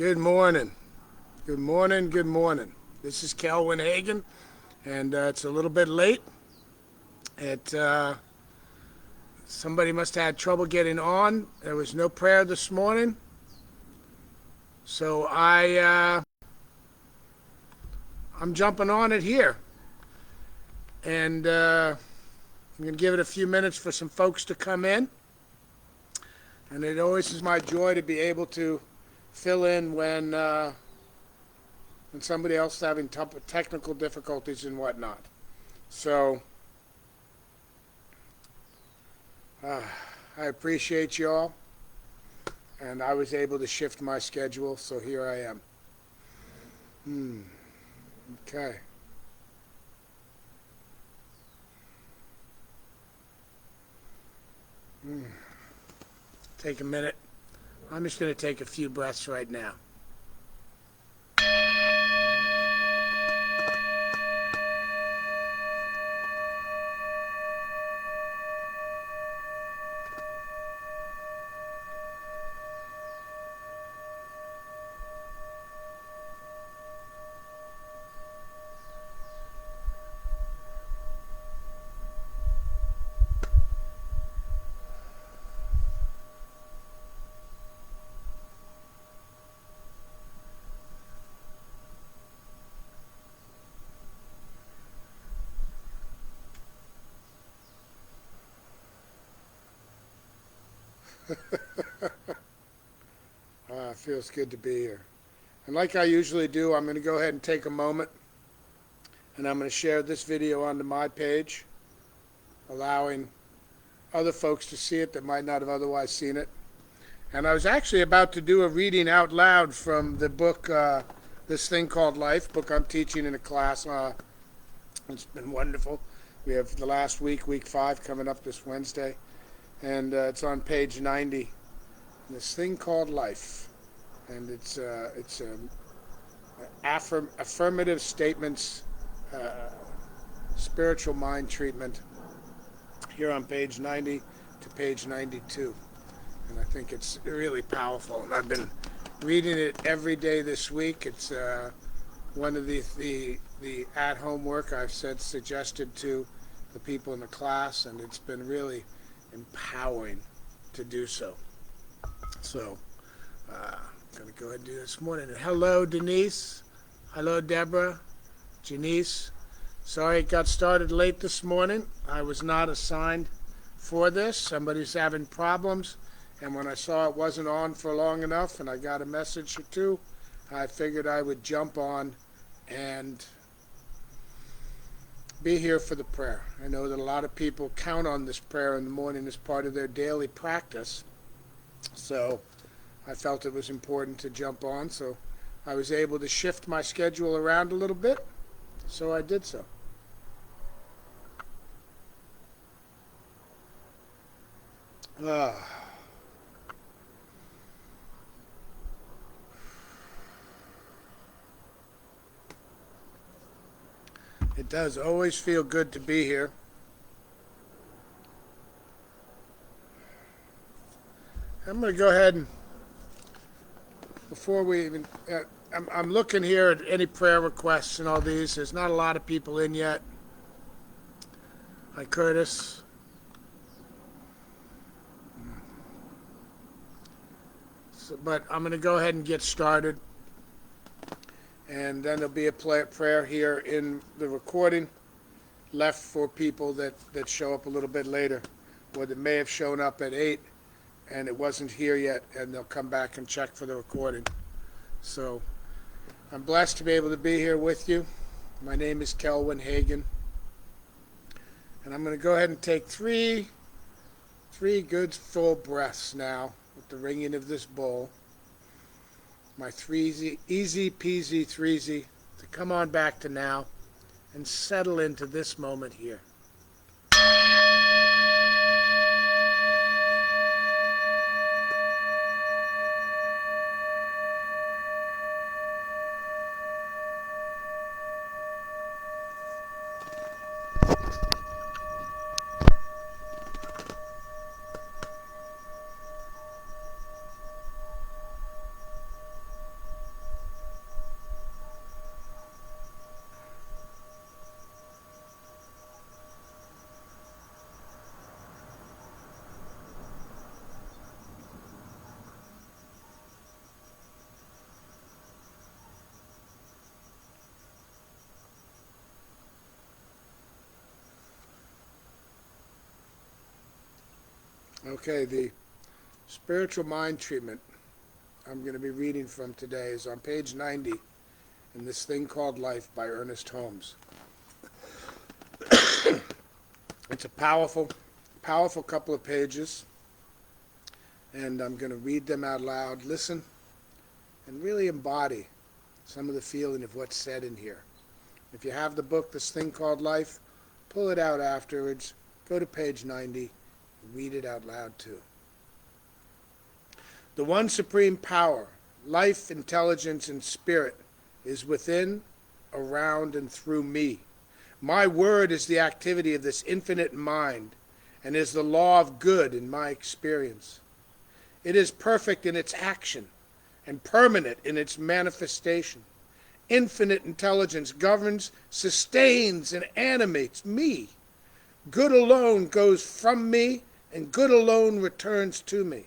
Good morning. Good morning. Good morning. This is Kelvin Hagan, and it's a little bit late. It Somebody must have had trouble getting on. There was no prayer this morning, so I'm jumping on it here, and I'm going to give it a few minutes for some folks to come in. And it always is my joy to be able to fill in when somebody else is having technical difficulties and whatnot. So I appreciate y'all, and I was able to shift my schedule, so here I am. Okay. Take a minute. I'm just going to take a few breaths right now. It feels good to be here. And like I usually do, I'm going to go ahead and take a moment, and I'm going to share this video onto my page, allowing other folks to see it that might not have otherwise seen it. And I was actually about to do a reading out loud from the book, This Thing Called Life, book I'm teaching in a class. It's been wonderful. We have the last week, week 5, coming up this Wednesday. And it's on page 90. This Thing Called Life. And it's affirmative statements, spiritual mind treatment, here on page 90 to page 92. And I think it's really powerful. And I've been reading it every day this week. It's one of the at-home work I've suggested to the people in the class, and it's been really empowering to do so. So I'm going to go ahead and do this morning. Hello, Denise. Hello, Deborah. Janice. Sorry it got started late this morning. I was not assigned for this. Somebody's having problems. And when I saw it wasn't on for long enough and I got a message or two, I figured I would jump on and be here for the prayer. I know that a lot of people count on this prayer in the morning as part of their daily practice. So I felt it was important to jump on. So I was able to shift my schedule around a little bit. So I did so. It does always feel good to be here. I'm going to go ahead and, before we even, I'm looking here at any prayer requests and all these. There's not a lot of people in yet. Hi, Curtis. But I'm going to go ahead and get started. And then there'll be a prayer here in the recording left for people that show up a little bit later, or that may have shown up at 8 and it wasn't here yet, and they'll come back and check for the recording. So I'm blessed to be able to be here with you. My name is Kelvin Hagan. And I'm going to go ahead and take three good full breaths now with the ringing of this bowl. My easy peasy threesy to come on back to now and settle into this moment here. Okay, the spiritual mind treatment I'm going to be reading from today is on page 90 in This Thing Called Life by Ernest Holmes. It's a powerful, powerful couple of pages, and I'm going to read them out loud, listen, and really embody some of the feeling of what's said in here. If you have the book, This Thing Called Life, pull it out afterwards, go to page 90, read it out loud too. The one supreme power, life, intelligence, and spirit is within, around, and through me. My word is the activity of this infinite mind and is the law of good in my experience. It is perfect in its action and permanent in its manifestation. Infinite intelligence governs, sustains, and animates me. Good alone goes from me, and good alone returns to me.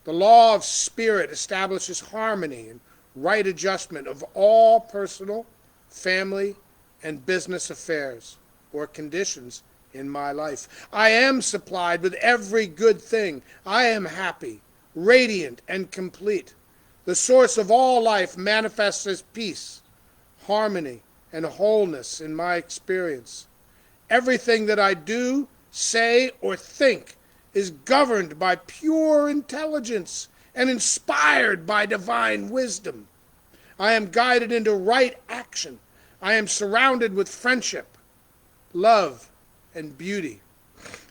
The law of spirit establishes harmony and right adjustment of all personal, family, and business affairs or conditions in my life. I am supplied with every good thing. I am happy, radiant, and complete. The source of all life manifests as peace, harmony, and wholeness in my experience. Everything that I do, say, or think is governed by pure intelligence and inspired by divine wisdom. I am guided into right action. I am surrounded with friendship, love, and beauty.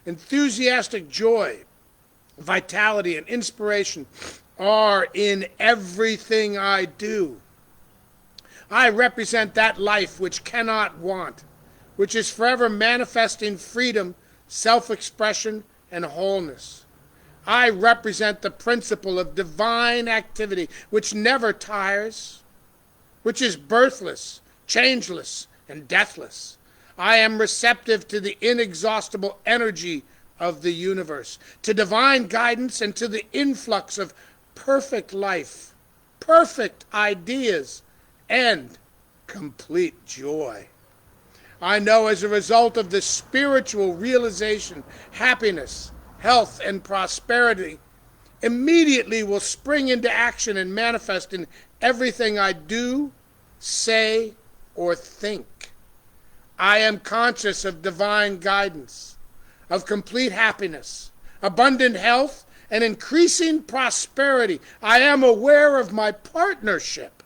Enthusiastic joy, vitality, and inspiration are in everything I do. I represent that life which cannot want, which is forever manifesting freedom, self-expression, and wholeness. I represent the principle of divine activity which never tires, which is birthless, changeless, and deathless. I am receptive to the inexhaustible energy of the universe, to divine guidance, and to the influx of perfect life, perfect ideas, and complete joy. I know as a result of the spiritual realization, happiness, health, and prosperity immediately will spring into action and manifest in everything I do, say, or think. I am conscious of divine guidance, of complete happiness, abundant health, and increasing prosperity. I am aware of my partnership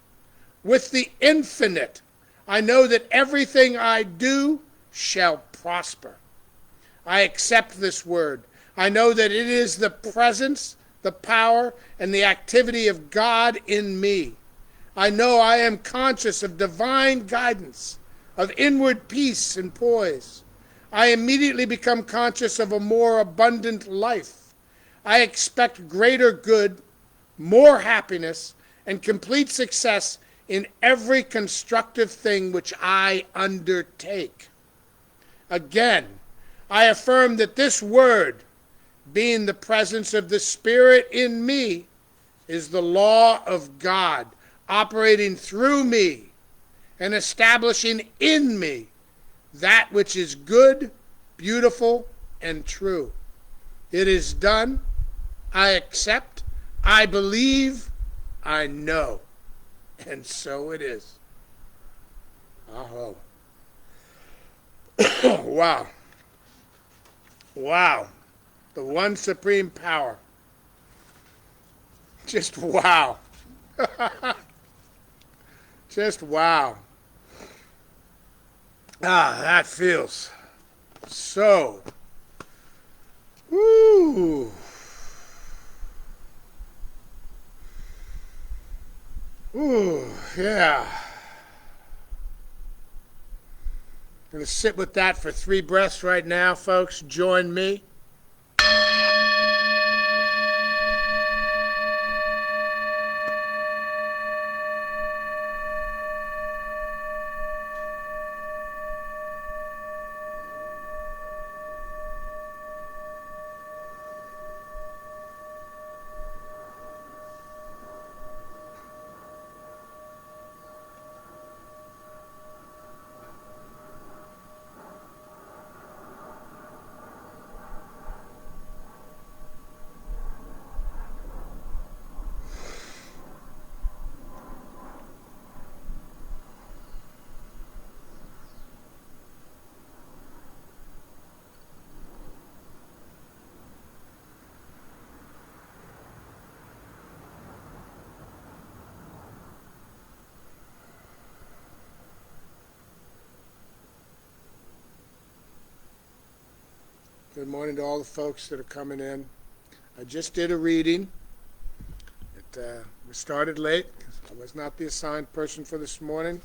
with the infinite. I know that everything I do shall prosper. I accept this word. I know that it is the presence, the power, and the activity of God in me. I know I am conscious of divine guidance, of inward peace and poise. I immediately become conscious of a more abundant life. I expect greater good, more happiness, and complete success in every constructive thing which I undertake. Again, I affirm that this word, being the presence of the Spirit in me, is the law of God, operating through me and establishing in me that which is good, beautiful, and true. It is done. I accept. I believe. I know. And so it is. Oh. Wow. Wow. The one supreme power. Just wow. Just wow. That feels so. Woo. Ooh, yeah. I'm going to sit with that for 3 breaths right now, folks. Join me. Good morning to all the folks that are coming in. I just did a reading. We started late. I was not the assigned person for this morning,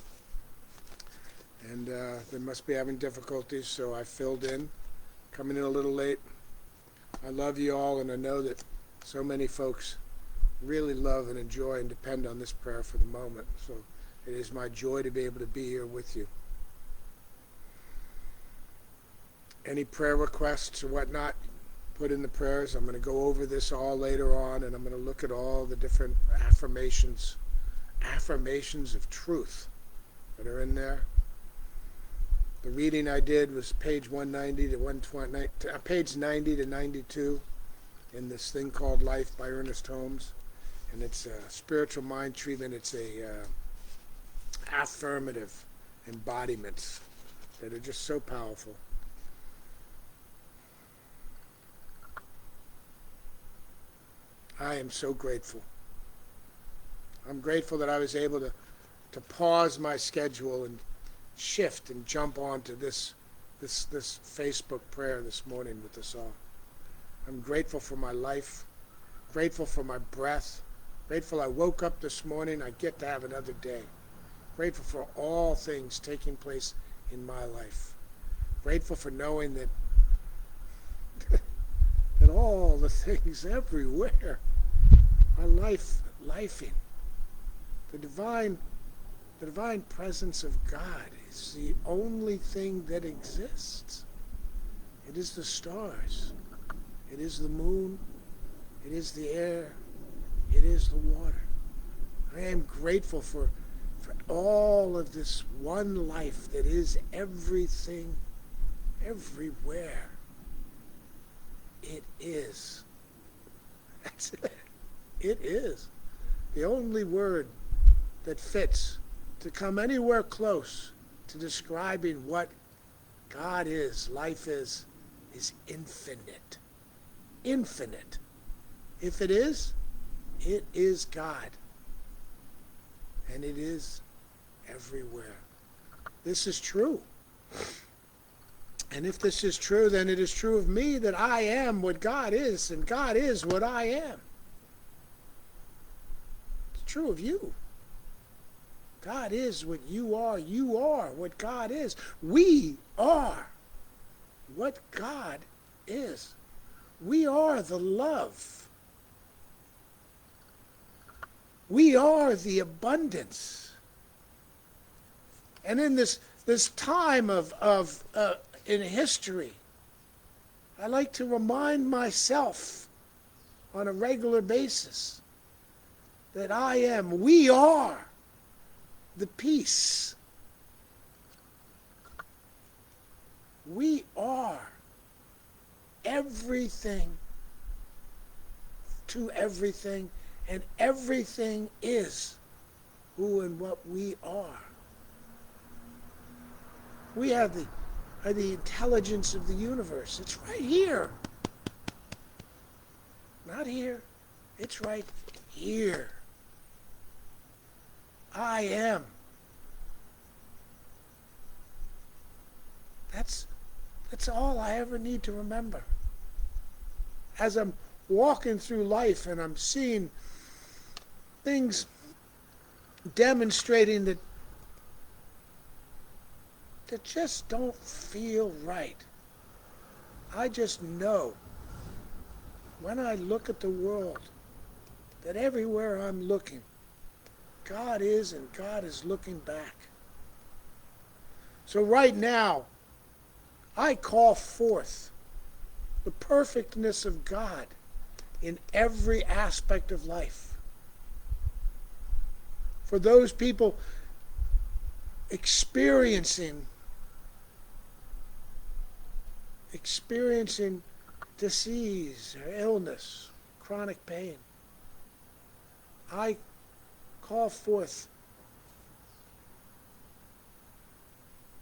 and they must be having difficulties, so I filled in, coming in a little late. I love you all, and I know that so many folks really love and enjoy and depend on this prayer for the moment. So it is my joy to be able to be here with you. Any prayer requests or whatnot, put in the prayers. I'm going to go over this all later on, and I'm going to look at all the different affirmations of truth that are in there. The reading I did was page 190 to 120, page 90 to 92 in this thing called Life by Ernest Holmes. And it's a spiritual mind treatment. It's a affirmative embodiments that are just so powerful. I am so grateful. I'm grateful that I was able to pause my schedule and shift and jump onto this Facebook prayer this morning with us all. I'm grateful for my life, grateful for my breath, grateful I woke up this morning, I get to have another day. Grateful for all things taking place in my life. Grateful for knowing that that all the things everywhere are lifing. The divine presence of God is the only thing that exists. It is the stars. It is the moon. It is the air. It is the water. I am grateful for all of this one life that is everything, everywhere. It is. That's it. It is. The only word that fits to come anywhere close to describing what God is, life is infinite. Infinite. If it is God. And it is everywhere. This is true. And if this is true, then it is true of me that I am what God is, and God is what I am. It's true of you. God is what you are. You are what God is. We are what God is. We are the love. We are the abundance. And in this time in history, I like to remind myself on a regular basis that we are the peace. We are everything to everything, and everything is who and what we are. We are the intelligence of the universe. It's right here. Not here. It's right here. I am. That's all I ever need to remember. As I'm walking through life and I'm seeing things demonstrating that just don't feel right. I just know when I look at the world that everywhere I'm looking, God is, and God is looking back. So right now, I call forth the perfectness of God in every aspect of life. For those people experiencing disease or illness, chronic pain, I call forth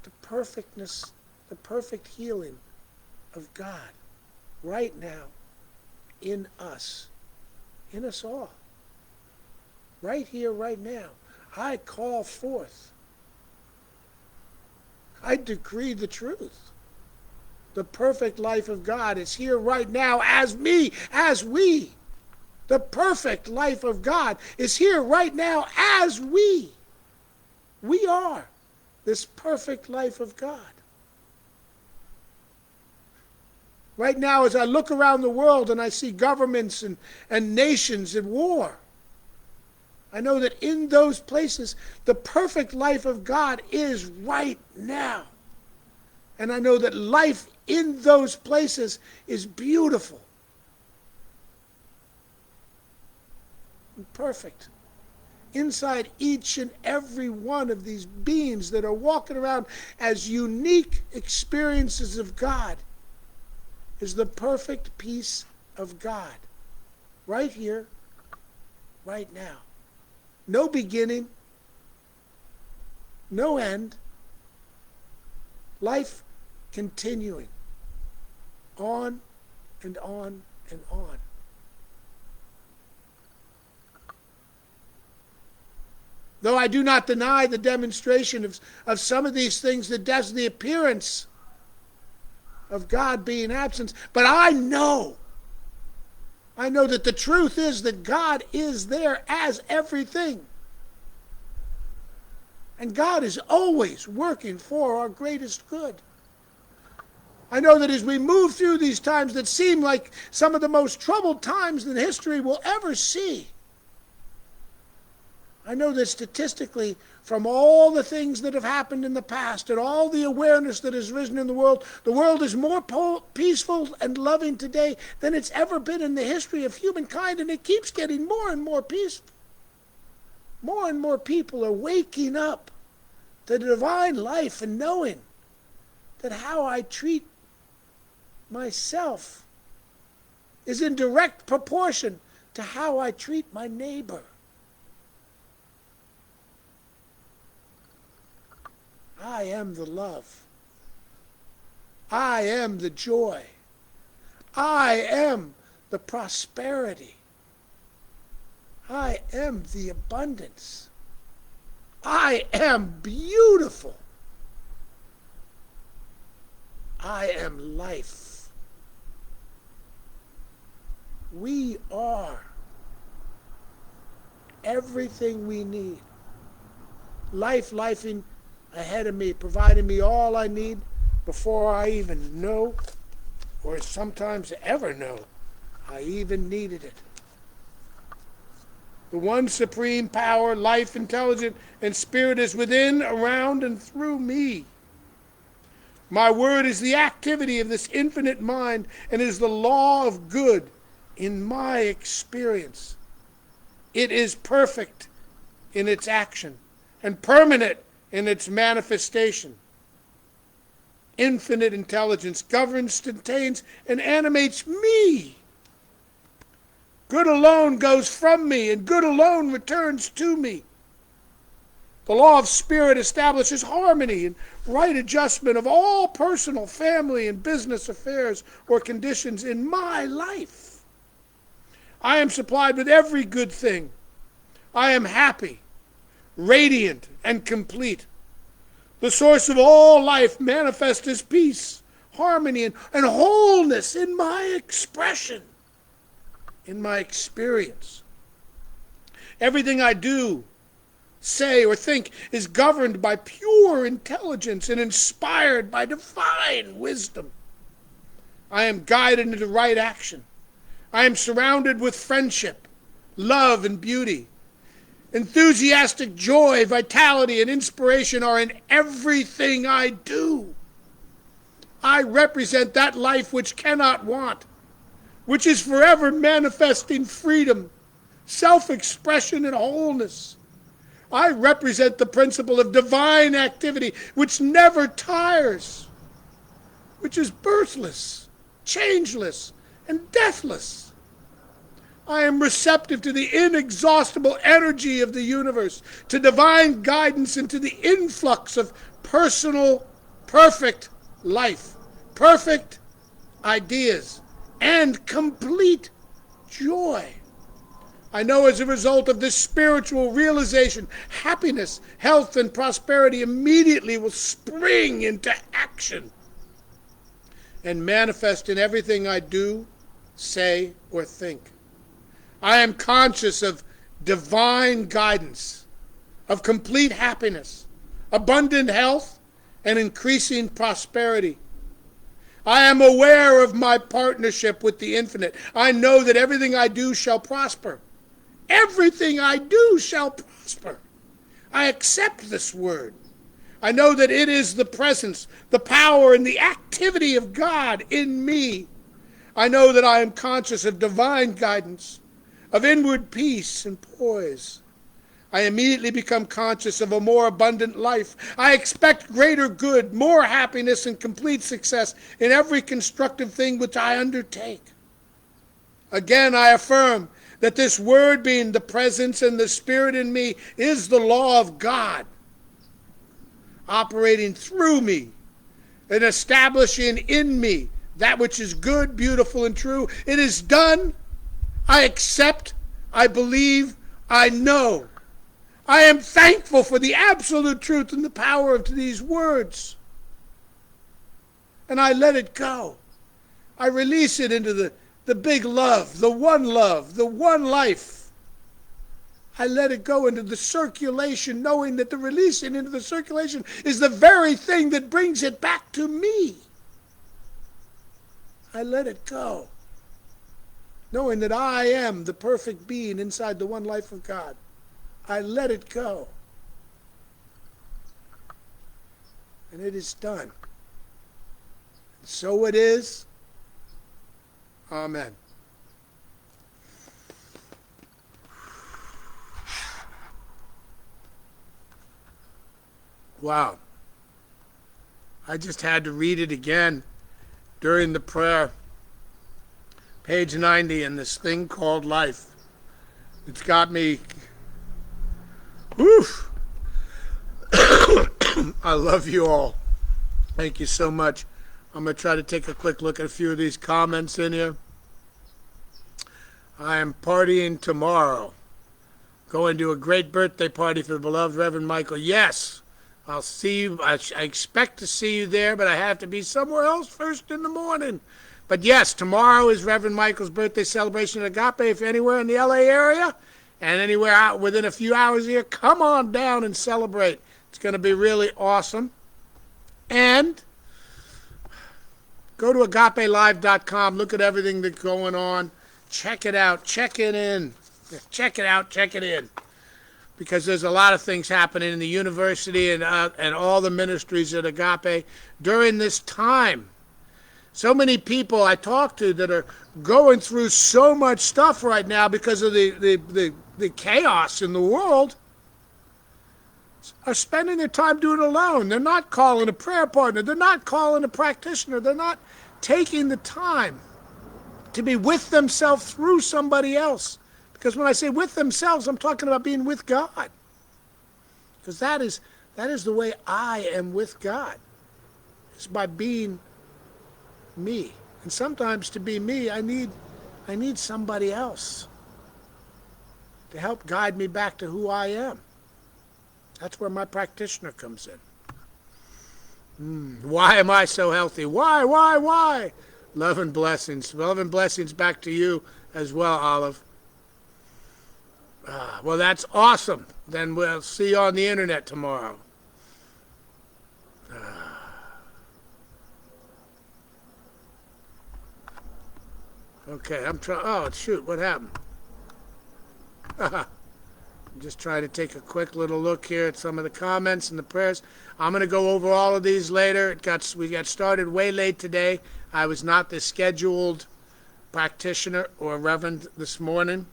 the perfectness, the perfect healing of God right now in us all. Right here, right now. I call forth. I decree the truth. The perfect life of God is here right now as me, as we. The perfect life of God is here right now as we. We are this perfect life of God. Right now, as I look around the world and I see governments and nations at war, I know that in those places, the perfect life of God is right now. And I know that life in those places is beautiful and perfect. Inside each and every one of these beings that are walking around as unique experiences of God is the perfect peace of God. Right here, right now. No beginning, no end. Life continuing on and on and on. Though I do not deny the demonstration of some of these things that does the appearance of God being absent, but I know that the truth is that God is there as everything. And God is always working for our greatest good. I know that as we move through these times that seem like some of the most troubled times in history we'll ever see, I know that statistically, from all the things that have happened in the past and all the awareness that has risen in the world is more peaceful and loving today than it's ever been in the history of humankind, and it keeps getting more and more peaceful. More and more people are waking up to the divine life and knowing that how I treat myself is in direct proportion to how I treat my neighbor. I am the love. I am the joy. I am the prosperity. I am the abundance. I am beautiful. I am life. We are everything we need. Lifing ahead of me, providing me all I need before I even know, or sometimes ever know, I even needed it. The one supreme power, life, intelligence, and spirit is within, around, and through me. My word is the activity of this infinite mind and is the law of good in my experience. It is perfect in its action and permanent in its manifestation. Infinite intelligence governs, sustains, and animates me. Good alone goes from me, and good alone returns to me. The law of spirit establishes harmony and right adjustment of all personal, family, and business affairs or conditions in my life. I am supplied with every good thing. I am happy, radiant, and complete. The source of all life manifests as peace, harmony, and wholeness in my expression, in my experience. Everything I do, say, or think is governed by pure intelligence and inspired by divine wisdom. I am guided into right action. I am surrounded with friendship, love, and beauty. Enthusiastic joy, vitality, and inspiration are in everything I do. I represent that life which cannot want, which is forever manifesting freedom, self-expression, and wholeness. I represent the principle of divine activity which never tires, which is birthless, changeless, and deathless. I am receptive to the inexhaustible energy of the universe, to divine guidance, and to the influx of personal, perfect life, perfect ideas, and complete joy. I know as a result of this spiritual realization, happiness, health, and prosperity immediately will spring into action. and manifest in everything I do, say, or think. I am conscious of divine guidance, of complete happiness, abundant health, and increasing prosperity. I am aware of my partnership with the infinite. I know that everything I do shall prosper. Everything I do shall prosper. I accept this word. I know that it is the presence, the power, and the activity of God in me. I know that I am conscious of divine guidance, of inward peace and poise. I immediately become conscious of a more abundant life. I expect greater good, more happiness, and complete success in every constructive thing which I undertake. Again, I affirm that this word, being the presence and the spirit in me, is the law of God, operating through me and establishing in me that which is good, beautiful, and true. It is done. I accept. I believe. I know. I am thankful for the absolute truth and the power of these words. And I let it go. I release it into the big love, the one life. I let it go into the circulation, knowing that the releasing into the circulation is the very thing that brings it back to me. I let it go, knowing that I am the perfect being inside the one life of God. I let it go. And it is done. And so it is. Amen. Wow. I just had to read it again during the prayer. Page 90 in this thing called life. It's got me. Woof. I love you all. Thank you so much. I'm going to try to take a quick look at a few of these comments in here. I am partying tomorrow. Going to a great birthday party for the beloved Reverend Michael. Yes, I'll see you. I expect to see you there, but I have to be somewhere else first in the morning. But yes, tomorrow is Reverend Michael's birthday celebration at Agape. If you're anywhere in the LA area and anywhere out within a few hours here, come on down and celebrate. It's going to be really awesome. And go to agapelive.com. Look at everything that's going on. Check it out. Check it in. Check it out. Check it in. Because there's a lot of things happening in the university and all the ministries at Agape during this time. So many people I talk to that are going through so much stuff right now because of the chaos in the world are spending their time doing it alone. They're not calling a prayer partner. They're not calling a practitioner. They're not taking the time to be with themselves through somebody else. Because when I say with themselves, I'm talking about being with God. Because that is the way I am with God. It's by being me. And sometimes to be me, I need somebody else to help guide me back to who I am. That's where my practitioner comes in. Why am I so healthy? Why? Love and blessings. Love and blessings back to you as well, Olive. Well, that's awesome. Then we'll see you on the internet tomorrow. Okay, I'm trying. Oh, shoot, what happened? I'm just trying to take a quick little look here at some of the comments and the prayers. I'm going to go over all of these later. We got started way late today. I was not the scheduled practitioner or reverend this morning.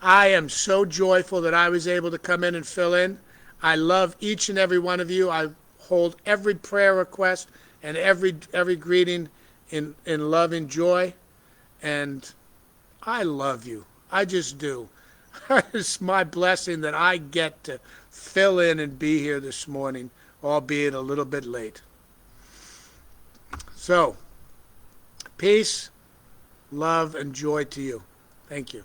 I am so joyful that I was able to come in and fill in. I love each and every one of you. I hold every prayer request and every greeting in love and joy. And I love you. I just do. It's my blessing that I get to fill in and be here this morning, albeit a little bit late. So, peace, love, and joy to you. Thank you.